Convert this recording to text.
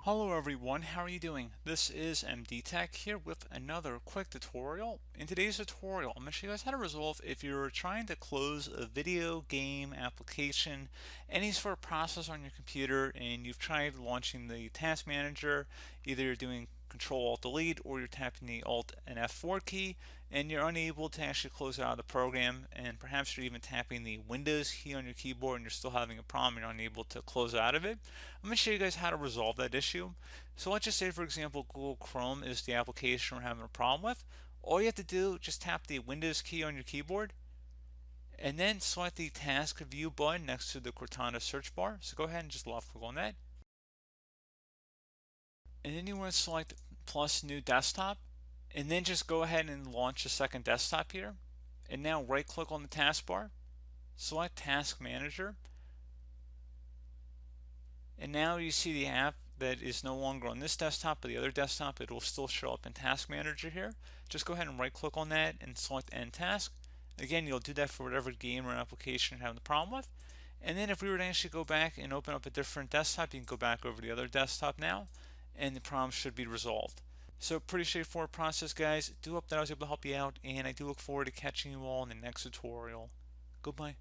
Hello everyone, how are you doing? This is MD Tech here with another quick tutorial. In today's tutorial, I'm going to show you guys how to resolve if you're trying to close a video game application, any sort of process on your computer, and you've tried launching the task manager. Either you're doing Control Alt Delete or you're tapping the Alt and F4 key and you're unable to actually close out of the program, and perhaps you're even tapping the Windows key on your keyboard and you're still having a problem, you're unable to close out of it. I'm going to show you guys how to resolve that issue. So let's just say, for example, Google Chrome is the application we're having a problem with. All you have to do, just tap the Windows key on your keyboard and then select the task view button next to the Cortana search bar. So go ahead and just left click on that. And then you want to select plus new desktop, and then just go ahead and launch a second desktop here. And now right click on the taskbar, select task manager, and now you see the app that is no longer on this desktop but the other desktop. It will still show up in task manager here. Just go ahead and right click on that and select end task. Again, you'll do that for whatever game or application you're having the problem with. And then if we were to actually go back and open up a different desktop, you can go back over to the other desktop now and the problem should be resolved. So pretty straightforward process, guys. Do hope that I was able to help you out, and I do look forward to catching you all in the next tutorial. Goodbye.